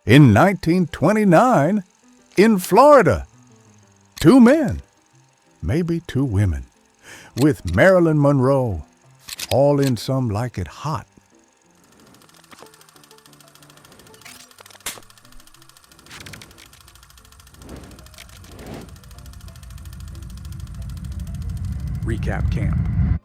In 1929, in Florida, two men, maybe two women, with Marilyn Monroe, all in some like it hot. Recap camp.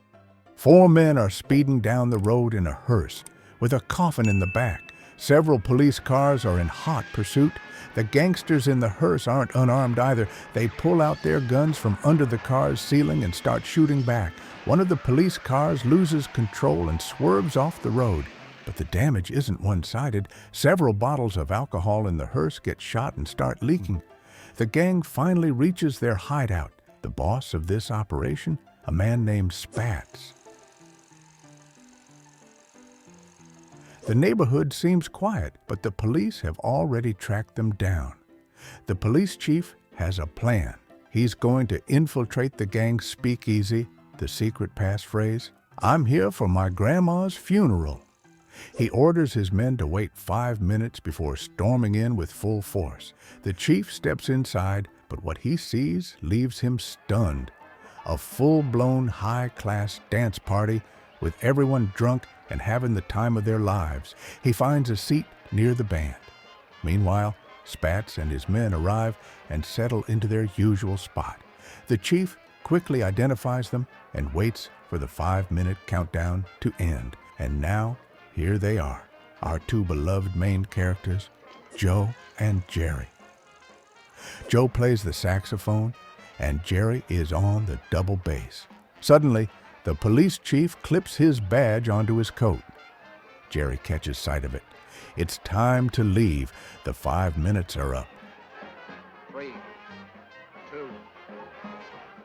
Four men are speeding down the road in a hearse with a coffin in the back. Several police cars are in hot pursuit. The gangsters in the hearse aren't unarmed either. They pull out their guns from under the car's ceiling and start shooting back. One of the police cars loses control and swerves off the road. But the damage isn't one-sided. Several bottles of alcohol in the hearse get shot and start leaking. The gang finally reaches their hideout. The boss of this operation, a man named Spats. The neighborhood seems quiet, but the police have already tracked them down. The police chief has a plan. He's going to infiltrate the gang's speakeasy, the secret passphrase, "I'm here for my grandma's funeral." He orders his men to wait 5 minutes before storming in with full force. The chief steps inside, but what he sees leaves him stunned. A full-blown high-class dance party with everyone drunk and having the time of their lives. He finds a seat near the band. Meanwhile, Spats and his men arrive and settle into their usual spot. The chief quickly identifies them and waits for the 5-minute countdown to end. And now, here they are, our two beloved main characters, Joe and Jerry. Joe plays the saxophone, and Jerry is on the double bass. Suddenly, the police chief clips his badge onto his coat. Jerry catches sight of it. It's time to leave. The 5 minutes are up. 3, 2,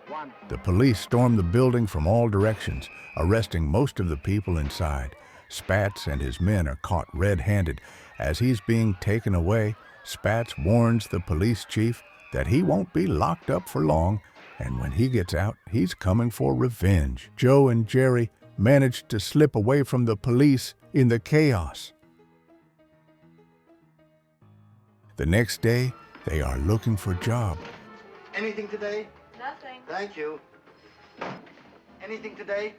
1. The police storm the building from all directions, arresting most of the people inside. Spats and his men are caught red-handed. As he's being taken away, Spats warns the police chief that he won't be locked up for long, and when he gets out, he's coming for revenge. Joe and Jerry manage to slip away from the police in the chaos. The next day, they are looking for a job. Anything today? Nothing. Thank you. Anything today?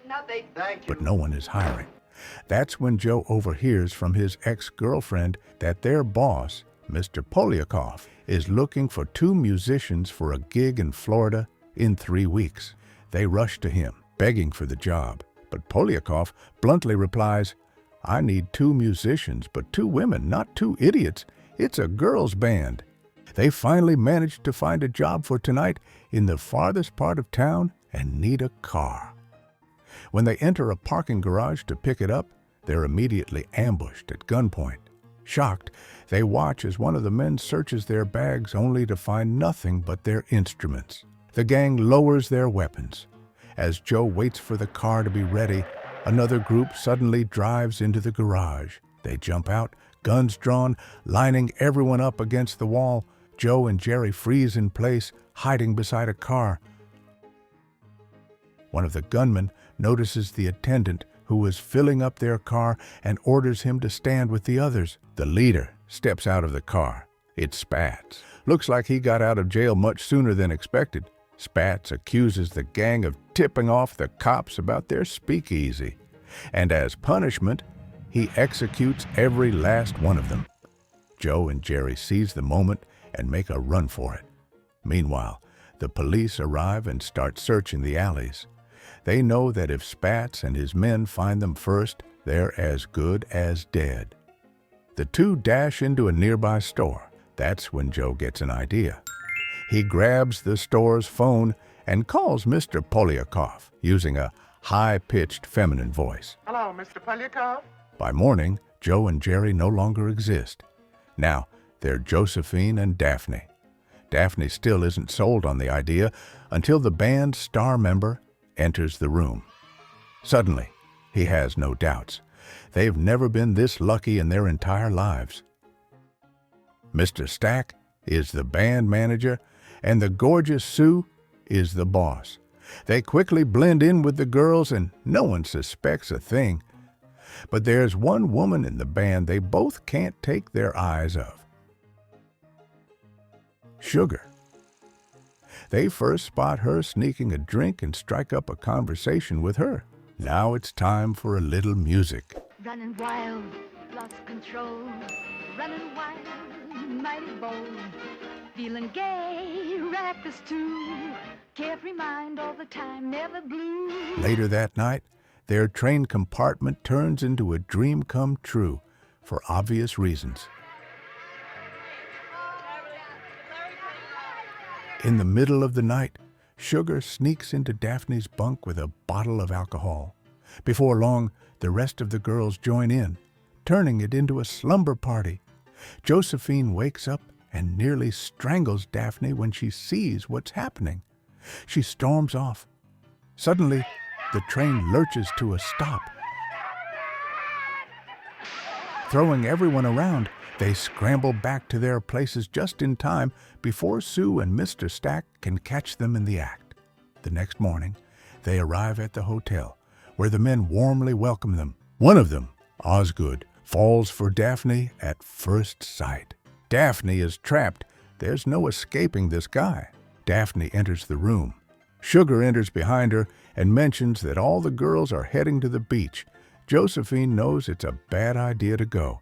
Nothing. Thank you. But no one is hiring. That's when Joe overhears from his ex-girlfriend that their boss, Mr. Polyakov, is looking for 2 musicians for a gig in Florida in 3 weeks. They rush to him, begging for the job. But Polyakov bluntly replies, "I need 2 musicians, but 2 women, not 2 idiots. It's a girls' band." They finally manage to find a job for tonight in the farthest part of town and need a car. When they enter a parking garage to pick it up, they're immediately ambushed at gunpoint. Shocked, they watch as one of the men searches their bags only to find nothing but their instruments. The gang lowers their weapons. As Joe waits for the car to be ready, another group suddenly drives into the garage. They jump out, guns drawn, lining everyone up against the wall. Joe and Jerry freeze in place, hiding beside a car. One of the gunmen notices the attendant who is filling up their car and orders him to stand with the others. The leader steps out of the car. It's Spats. Looks like he got out of jail much sooner than expected. Spats accuses the gang of tipping off the cops about their speakeasy. And as punishment, he executes every last one of them. Joe and Jerry seize the moment and make a run for it. Meanwhile, the police arrive and start searching the alleys. They know that if Spats and his men find them first, they're as good as dead. The two dash into a nearby store. That's when Joe gets an idea. He grabs the store's phone and calls Mr. Polyakov, using a high-pitched feminine voice. Hello, Mr. Polyakov? By morning, Joe and Jerry no longer exist. Now, they're Josephine and Daphne. Daphne still isn't sold on the idea until the band's star member enters the room. Suddenly, he has no doubts. They've never been this lucky in their entire lives. Mr. Stack is the band manager, and the gorgeous Sue is the boss. They quickly blend in with the girls, and no one suspects a thing. But there's one woman in the band they both can't take their eyes off. Sugar. They first spot her sneaking a drink and strike up a conversation with her. Now it's time for a little music. Running wild, lost control. Running wild, mighty bold. Feeling gay, reckless too. Carefree mind all the time, never blue. Later that night, their train compartment turns into a dream come true for obvious reasons. In the middle of the night, Sugar sneaks into Daphne's bunk with a bottle of alcohol. Before long, the rest of the girls join in, turning it into a slumber party. Josephine wakes up and nearly strangles Daphne when she sees what's happening. She storms off. Suddenly, the train lurches to a stop. Throwing everyone around, they scramble back to their places just in time before Sue and Mr. Stack can catch them in the act. The next morning, they arrive at the hotel, where the men warmly welcome them. One of them, Osgood, falls for Daphne at first sight. Daphne is trapped. There's no escaping this guy. Daphne enters the room. Sugar enters behind her and mentions that all the girls are heading to the beach. Josephine knows it's a bad idea to go,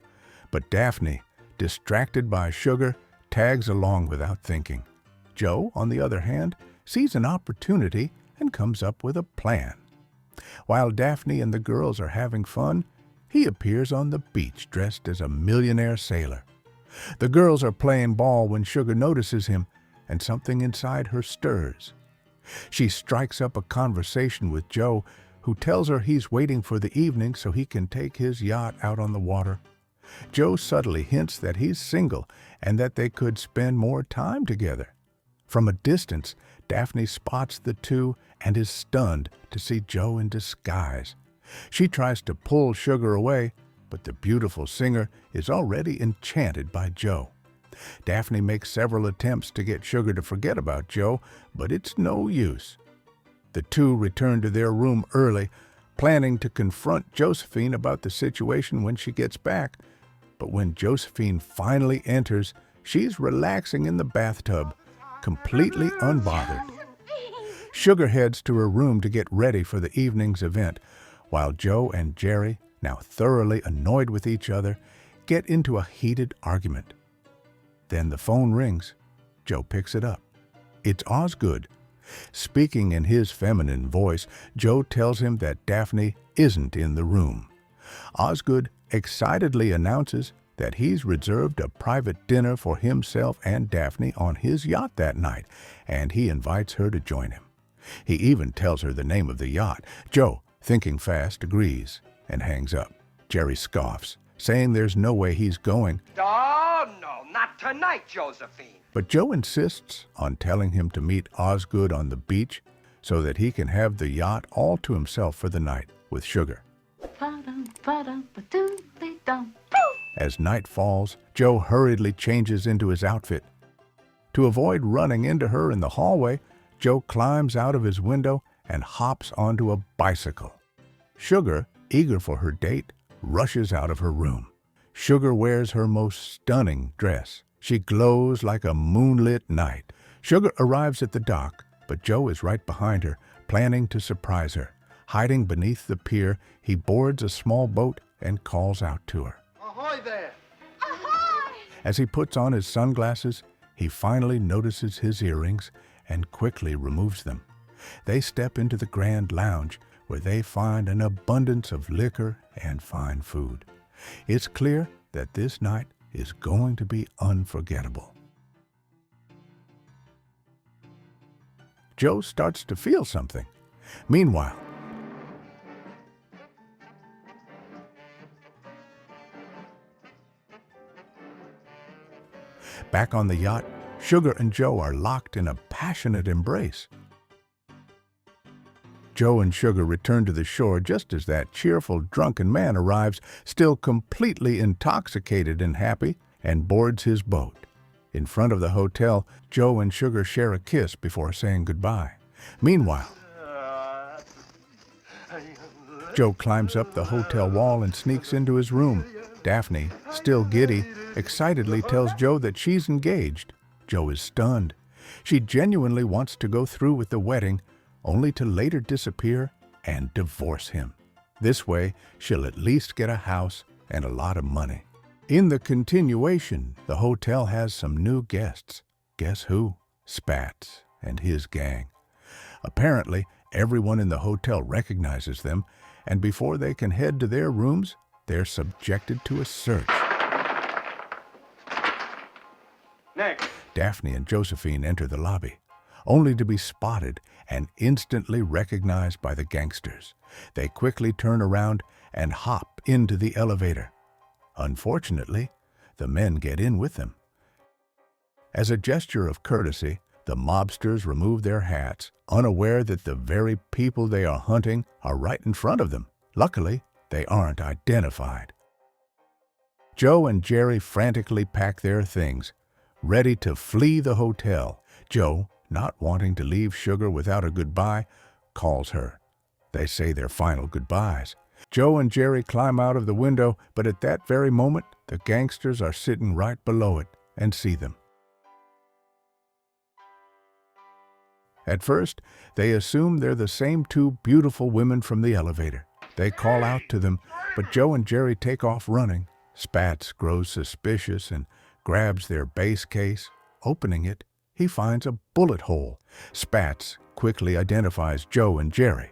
but Daphne, distracted by Sugar, tags along without thinking. Joe, on the other hand, sees an opportunity and comes up with a plan. While Daphne and the girls are having fun, he appears on the beach dressed as a millionaire sailor. The girls are playing ball when Sugar notices him, and something inside her stirs. She strikes up a conversation with Joe, who tells her he's waiting for the evening so he can take his yacht out on the water. Joe subtly hints that he's single and that they could spend more time together. From a distance, Daphne spots the two and is stunned to see Joe in disguise. She tries to pull Sugar away, but the beautiful singer is already enchanted by Joe. Daphne makes several attempts to get Sugar to forget about Joe, but it's no use. The two return to their room early, planning to confront Josephine about the situation when she gets back. But when Josephine finally enters, she's relaxing in the bathtub, completely unbothered. Sugar heads to her room to get ready for the evening's event, while Joe and Jerry, now thoroughly annoyed with each other, get into a heated argument. Then the phone rings. Joe picks it up. It's Osgood. Speaking in his feminine voice, Joe tells him that Daphne isn't in the room. Osgood excitedly announces that he's reserved a private dinner for himself and Daphne on his yacht that night, and he invites her to join him. He even tells her the name of the yacht. Joe, thinking fast, agrees and hangs up. Jerry scoffs, saying there's no way he's going. Oh, no, not tonight, Josephine. But Joe insists on telling him to meet Osgood on the beach so that he can have the yacht all to himself for the night with Sugar. As night falls, Joe hurriedly changes into his outfit. To avoid running into her in the hallway, Joe climbs out of his window and hops onto a bicycle. Sugar, eager for her date, rushes out of her room. Sugar wears her most stunning dress. She glows like a moonlit night. Sugar arrives at the dock, but Joe is right behind her, planning to surprise her. Hiding beneath the pier, he boards a small boat and calls out to her. Ahoy there! Ahoy! As he puts on his sunglasses, he finally notices his earrings and quickly removes them. They step into the grand lounge, where they find an abundance of liquor and fine food. It's clear that this night is going to be unforgettable. Joe starts to feel something. Meanwhile, back on the yacht, Sugar and Joe are locked in a passionate embrace. Joe and Sugar return to the shore just as that cheerful, drunken man arrives, still completely intoxicated and happy, and boards his boat. In front of the hotel, Joe and Sugar share a kiss before saying goodbye. Meanwhile, Joe climbs up the hotel wall and sneaks into his room. Daphne, still giddy, excitedly tells Joe that she's engaged. Joe is stunned. She genuinely wants to go through with the wedding, only to later disappear and divorce him. This way, she'll at least get a house and a lot of money. In the continuation, the hotel has some new guests. Guess who? Spats and his gang. Apparently, everyone in the hotel recognizes them, and before they can head to their rooms, they're subjected to a search. Next. Daphne and Josephine enter the lobby, only to be spotted and instantly recognized by the gangsters. They quickly turn around and hop into the elevator. Unfortunately, the men get in with them. As a gesture of courtesy, the mobsters remove their hats, unaware that the very people they are hunting are right in front of them. Luckily, they aren't identified. Joe and Jerry frantically pack their things, ready to flee the hotel. Joe, not wanting to leave Sugar without a goodbye, calls her. They say their final goodbyes. Joe and Jerry climb out of the window, but at that very moment, the gangsters are sitting right below it and see them. At first, they assume they're the same two beautiful women from the elevator. They call out to them, but Joe and Jerry take off running. Spats grows suspicious and grabs their bass case. Opening it, he finds a bullet hole. Spats quickly identifies Joe and Jerry.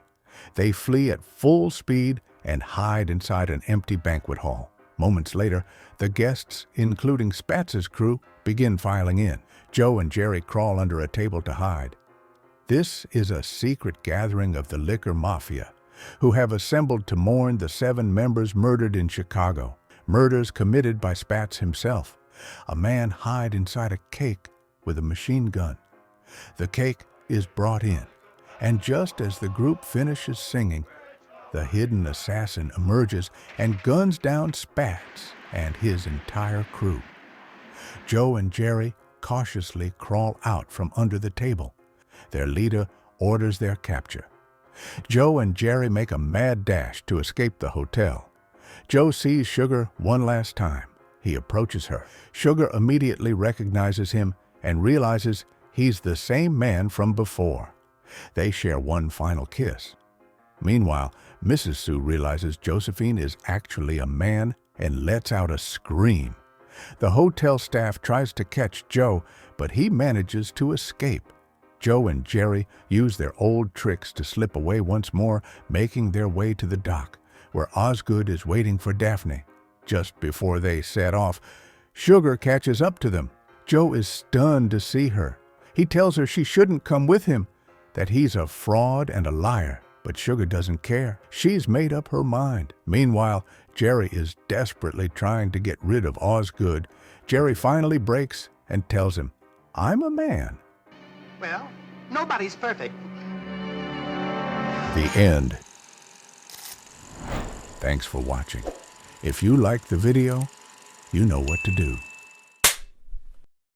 They flee at full speed and hide inside an empty banquet hall. Moments later, the guests, including Spats's crew, begin filing in. Joe and Jerry crawl under a table to hide. This is a secret gathering of the liquor mafia, who have assembled to mourn the 7 members murdered in Chicago. Murders committed by Spats himself. A man hid inside a cake with a machine gun. The cake is brought in, and just as the group finishes singing, the hidden assassin emerges and guns down Spats and his entire crew. Joe and Jerry cautiously crawl out from under the table. Their leader orders their capture. Joe and Jerry make a mad dash to escape the hotel. Joe sees Sugar one last time. He approaches her. Sugar immediately recognizes him and realizes he's the same man from before. They share one final kiss. Meanwhile, Mrs. Sue realizes Josephine is actually a man and lets out a scream. The hotel staff tries to catch Joe, but he manages to escape. Joe and Jerry use their old tricks to slip away once more, making their way to the dock, where Osgood is waiting for Daphne. Just before they set off, Sugar catches up to them. Joe is stunned to see her. He tells her she shouldn't come with him, that he's a fraud and a liar, but Sugar doesn't care. She's made up her mind. Meanwhile, Jerry is desperately trying to get rid of Osgood. Jerry finally breaks and tells him, "I'm a man." Well, nobody's perfect. The end. Thanks for watching. If you liked the video, you know what to do.